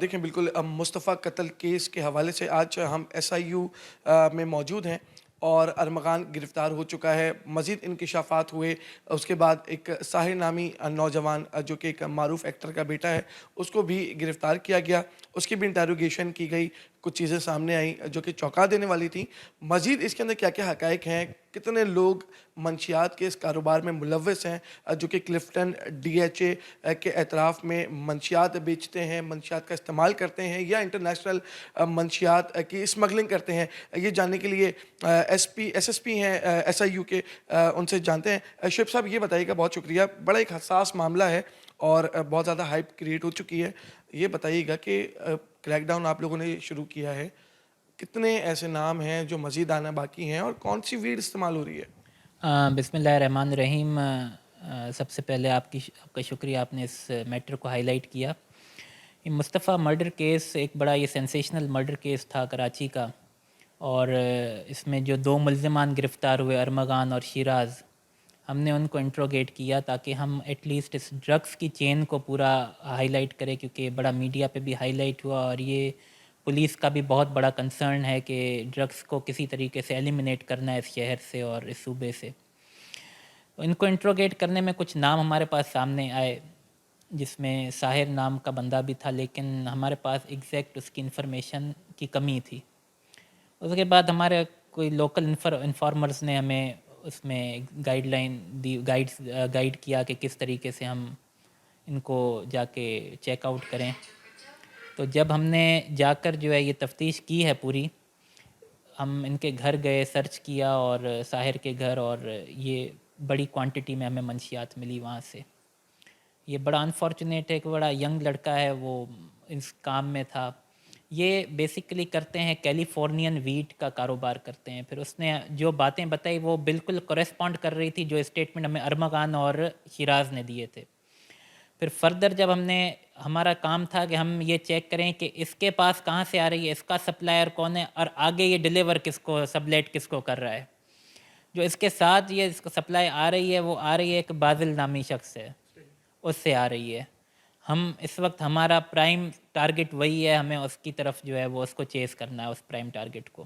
دیکھیں بالکل مصطفیٰ قتل کیس کے حوالے سے آج ہم ایس آئی یو میں موجود ہیں اور ارمغان گرفتار ہو چکا ہے. مزید انکشافات ہوئے. اس کے بعد ایک ساحر نامی نوجوان جو کہ ایک معروف ایکٹر کا بیٹا ہے, اس کو بھی گرفتار کیا گیا. اس کی بھی انٹیروگیشن کی گئی. کچھ چیزیں سامنے آئیں جو کہ چونکا دینے والی تھیں. مزید اس کے اندر کیا کیا حقائق ہیں, کتنے لوگ منشیات کے اس کاروبار میں ملوث ہیں جو کہ کلفٹن ڈی ایچ اے کے اطراف میں منشیات بیچتے ہیں, منشیات کا استعمال کرتے ہیں یا انٹرنیشنل منشیات کی اسمگلنگ کرتے ہیں. یہ جاننے کے لیے ایس ایس پی ہیں ایس آئی یو کے, ان سے جانتے ہیں. شعیب صاحب یہ بتائیے گا, بہت شکریہ, بڑا ایک حساس معاملہ ہے اور بہت زیادہ ہائپ کریٹ ہو چکی ہے. یہ بتائیے گا کہ کریک ڈاؤن آپ لوگوں نے شروع کیا ہے, کتنے ایسے نام ہیں جو مزید آنا باقی ہیں اور کون سی ویڈ استعمال ہو رہی ہے؟ بسم اللہ الرحمن الرحیم. سب سے پہلے آپ کا شکریہ, آپ نے اس میٹر کو ہائی لائٹ کیا. یہ مصطفیٰ مرڈر کیس ایک بڑا یہ سینسیشنل مرڈر کیس تھا کراچی کا, اور اس میں جو 2 ملزمان گرفتار ہوئے ارمغان اور شیراز, ہم نے ان کو انٹروگیٹ کیا تاکہ ہم ایٹ لیسٹ اس ڈرگس کی چین کو پورا ہائی لائٹ کریں, کیونکہ بڑا میڈیا پہ بھی ہائی لائٹ ہوا اور یہ پولیس کا بھی بہت بڑا کنسرن ہے کہ ڈرگس کو کسی طریقے سے ایلیمنیٹ کرنا ہے اس شہر سے اور اس صوبے سے. ان کو انٹروگیٹ کرنے میں کچھ نام ہمارے پاس سامنے آئے, جس میں ساحر نام کا بندہ بھی تھا, لیکن ہمارے پاس ایگزیکٹ اس کی انفارمیشن کی کمی تھی. اس کے بعد ہمارے کوئی لوکل انفارمرز نے ہمیں اس میں گائیڈ لائن دی, گائیڈ کیا کہ کس طریقے سے ہم ان کو جا کے چیک آؤٹ کریں. تو جب ہم نے جا کر جو ہے یہ تفتیش کی ہے پوری, ہم ان کے گھر گئے, سرچ کیا اور ساحر کے گھر, اور یہ بڑی کوانٹٹی میں ہمیں منشیات ملی وہاں سے. یہ بڑا انفارچونیٹ ہے کہ بڑا ینگ لڑکا ہے, وہ اس کام میں تھا. یہ بیسیکلی کرتے ہیں کیلیفورنین ویٹ کا کاروبار کرتے ہیں. پھر اس نے جو باتیں بتائی وہ بالکل کورسپونڈ کر رہی تھی جو اسٹیٹمنٹ ہمیں ارمغان اور شیراز نے دیے تھے. پھر فردر جب ہمارا کام تھا کہ ہم یہ چیک کریں کہ اس کے پاس کہاں سے آ رہی ہے, اس کا سپلائر کون ہے, اور آگے یہ ڈیلیور کس کو, سبلیٹ کس کو کر رہا ہے. جو اس کے ساتھ یہ اس کو سپلائی آ رہی ہے, وہ آ رہی ہے ایک بازل نامی شخص سے, اس سے آ رہی ہے. ہم اس وقت ہمارا پرائم ٹارگٹ وہی ہے, ہمیں اس کی طرف جو ہے وہ اس کو چیز کرنا ہے, اس پرائم ٹارگٹ کو.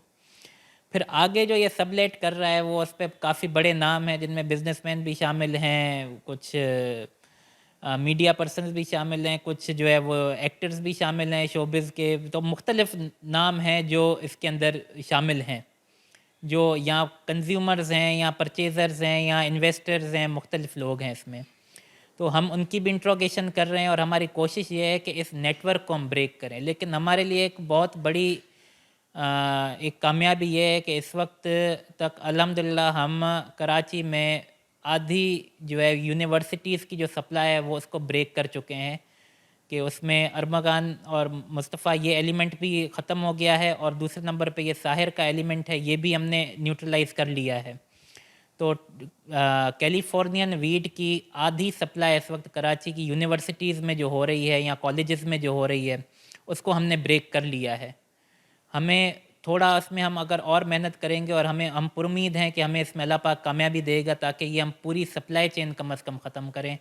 پھر آگے جو یہ سبلیٹ کر رہا ہے وہ اس پہ کافی بڑے نام ہیں, جن میں بزنس مین بھی شامل ہیں, کچھ میڈیا پرسنز بھی شامل ہیں, کچھ جو ہے وہ ایکٹرز بھی شامل ہیں شوبز کے. تو مختلف نام ہیں جو اس کے اندر شامل ہیں, جو یا کنزیومرز ہیں یا پرچیزرز ہیں یا انویسٹرز ہیں, مختلف لوگ ہیں اس میں. تو ہم ان کی بھی انٹروگیشن کر رہے ہیں اور ہماری کوشش یہ ہے کہ اس نیٹ ورک کو ہم بریک کریں. لیکن ہمارے لیے ایک بہت بڑی ایک کامیابی یہ ہے کہ اس وقت تک الحمدللہ ہم کراچی میں آدھی جو ہے یونیورسٹیز کی جو سپلائی ہے وہ اس کو بریک کر چکے ہیں, کہ اس میں ارمغان اور مصطفیٰ یہ ایلیمنٹ بھی ختم ہو گیا ہے, اور دوسرے نمبر پہ یہ ساحر کا ایلیمنٹ ہے, یہ بھی ہم نے نیوٹرلائز کر لیا ہے. تو کیلیفورنین ویڈ کی آدھی سپلائی اس وقت کراچی کی یونیورسٹیز میں جو ہو رہی ہے یا کالجز میں جو ہو رہی ہے, اس کو ہم نے بریک کر لیا ہے. ہمیں تھوڑا اس میں ہم اگر اور محنت کریں گے, اور ہم پر امید ہیں کہ ہمیں اس میں اللہ پاک کامیابی دے گا, تاکہ یہ ہم پوری سپلائی چین کم از کم ختم کریں.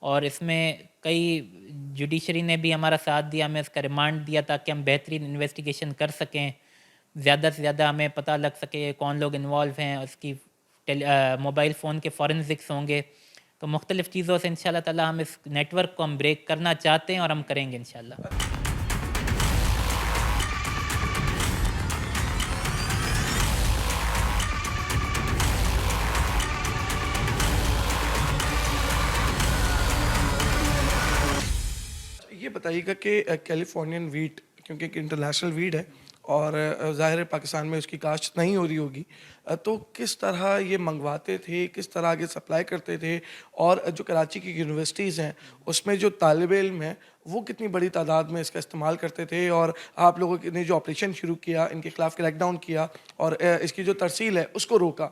اور اس میں کئی جوڈیشری نے بھی ہمارا ساتھ دیا, ہمیں اس کا ریمانڈ دیا تاکہ ہم بہترین انویسٹیگیشن کر سکیں, زیادہ سے زیادہ ہمیں پتہ لگ سکے کون لوگ انوالو ہیں, اس کی موبائل فون کے فورنزکس ہوں گے. تو مختلف چیزوں سے انشاءاللہ تعالی ہم اس نیٹ ورک کو ہم بریک کرنا چاہتے ہیں, اور ہم کریں گے انشاءاللہ. یہ بتائیے گا کہ کیلیفورنین ویٹ کیونکہ ایک انٹرنیشنل ویڈ ہے اور ظاہر ہے پاکستان میں اس کی کاشت نہیں ہو رہی ہوگی, تو کس طرح یہ منگواتے تھے, کس طرح آگے سپلائی کرتے تھے, اور جو کراچی کی یونیورسٹیز ہیں اس میں جو طالب علم ہیں وہ کتنی بڑی تعداد میں اس کا استعمال کرتے تھے, اور آپ لوگوں نے جو آپریشن شروع کیا, ان کے خلاف کریک ڈاؤن کیا اور اس کی جو ترسیل ہے اس کو روکا,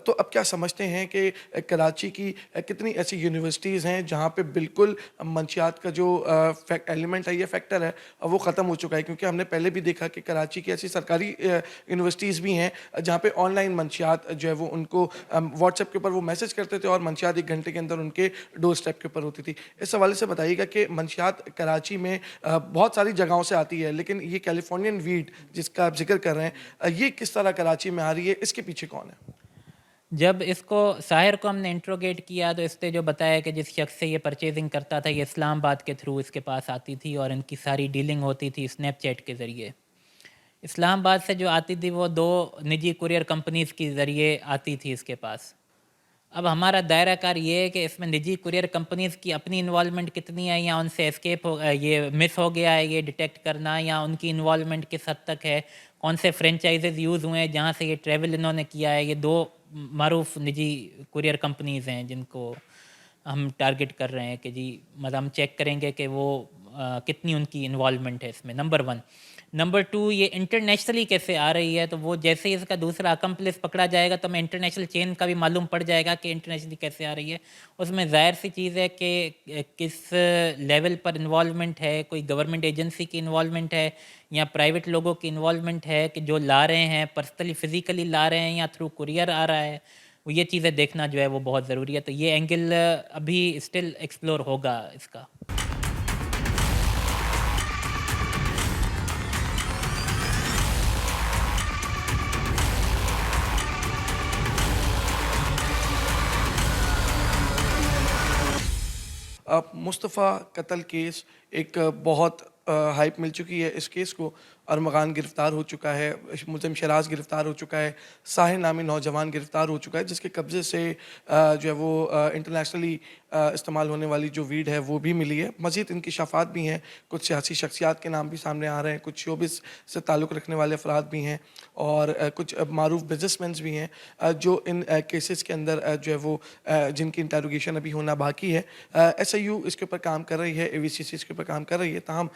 تو اب کیا سمجھتے ہیں کہ کراچی کی کتنی ایسی یونیورسٹیز ہیں جہاں پہ بالکل منشیات کا جو ایلیمنٹ ہے, یہ فیکٹر ہے, وہ ختم ہو چکا ہے؟ کیونکہ ہم نے پہلے بھی دیکھا کہ کراچی کی ایسی سرکاری یونیورسٹیز بھی ہیں جہاں پہ آن لائن منشیات جو ہے وہ ان کو واٹس ایپ کے اوپر وہ میسج کرتے تھے اور منشیات 1 گھنٹے کے اندر ان کے ڈور اسٹیپ کے اوپر ہوتی تھی. اس حوالے سے بتائیے گا کہ منشیات کراچی میں بہت ساری جگہوں سے آتی ہے, لیکن یہ کیلیفورنین ویڈ جس کا آپ ذکر کر رہے ہیں, یہ کس طرح کراچی میں آ رہی ہے, اس کے پیچھے کون ہے؟ جب اس کو ساحر کو ہم نے انٹروگیٹ کیا تو اس نے جو بتایا کہ جس شخص سے یہ پرچیزنگ کرتا تھا یہ اسلام آباد کے تھرو اس کے پاس آتی تھی اور ان کی ساری ڈیلنگ ہوتی تھی اسنیپ چیٹ کے ذریعے. اسلام آباد سے جو آتی تھی وہ 2 نجی کوریئر کمپنیز کے ذریعے آتی تھی اس کے پاس. اب ہمارا دائرہ کار یہ ہے کہ اس میں نجی کوریئر کمپنیز کی اپنی انوالومنٹ کتنی ہے, یا ان سے اسکیپ ہو یہ مس ہو گیا ہے یہ ڈیٹیکٹ کرنا, یا ان کی انوالومنٹ کس حد تک ہے, کون سے فرینچائزز یوز ہوئے ہیں جہاں سے یہ ٹریول انہوں نے کیا ہے. یہ 2 معروف نجی کوریئر کمپنیز ہیں جن کو ہم ٹارگٹ کر رہے ہیں کہ جی مطلب ہم چیک کریں گے کہ وہ کتنی ان کی انوالومنٹ ہے اس میں. نمبر 1. نمبر 2, یہ انٹرنیشنلی کیسے آ رہی ہے, تو وہ جیسے ہی اس کا دوسرا اکمپلس پکڑا جائے گا تو ہمیں انٹرنیشنل چین کا بھی معلوم پڑ جائے گا کہ انٹرنیشنلی کیسے آ رہی ہے. اس میں ظاہر سی چیز ہے کہ کس لیول پر انوالومنٹ ہے, کوئی گورنمنٹ ایجنسی کی انوالومنٹ ہے یا پرائیویٹ لوگوں کی انوالومنٹ ہے کہ جو لا رہے ہیں پرسنلی فزیکلی لا رہے ہیں یا تھرو کوریئر آ رہا ہے. وہ یہ چیزیں دیکھنا جو ہے وہ بہت ضروری ہے. تو یہ اینگل ابھی اسٹل ایکسپلور ہوگا اس کا. مصطفیٰ قتل کیس ایک بہت ہائپ مل چکی ہے اس کیس کو. ارمغان گرفتار ہو چکا ہے, ملزم شراز گرفتار ہو چکا ہے, ساحر نامی نوجوان گرفتار ہو چکا ہے جس کے قبضے سے جو ہے وہ انٹرنیشنلی استعمال ہونے والی جو ویڈ ہے وہ بھی ملی ہے. مزید انکشافات بھی ہیں, کچھ سیاسی شخصیات کے نام بھی سامنے آ رہے ہیں, کچھ شوبز سے تعلق رکھنے والے افراد بھی ہیں اور کچھ معروف بزنس مینس بھی ہیں جو ان کیسز کے اندر جو ہے وہ جن کی انٹروگیشن ابھی ہونا باقی ہے. ایس آئی یو اس کے اوپر کام کر رہی ہے, اے وی سی سی اس کے اوپر کام کر رہی ہے. تاہم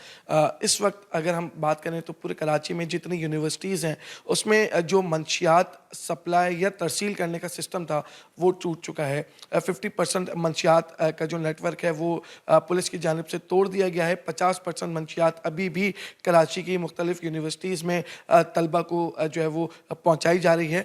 اس وقت اگر ہم بات کریں تو پورے کراچی میں جتنی یونیورسٹیز ہیں اس میں جو منشیات سپلائی یا ترسیل کرنے کا سسٹم تھا وہ ٹوٹ چکا ہے. 50% منشیات کا جو نیٹ ورک ہے وہ پولیس کی جانب سے توڑ دیا گیا ہے. 50% منشیات ابھی بھی کراچی کی مختلف یونیورسٹیز میں طلبہ کو جو ہے وہ پہنچائی جا رہی ہے.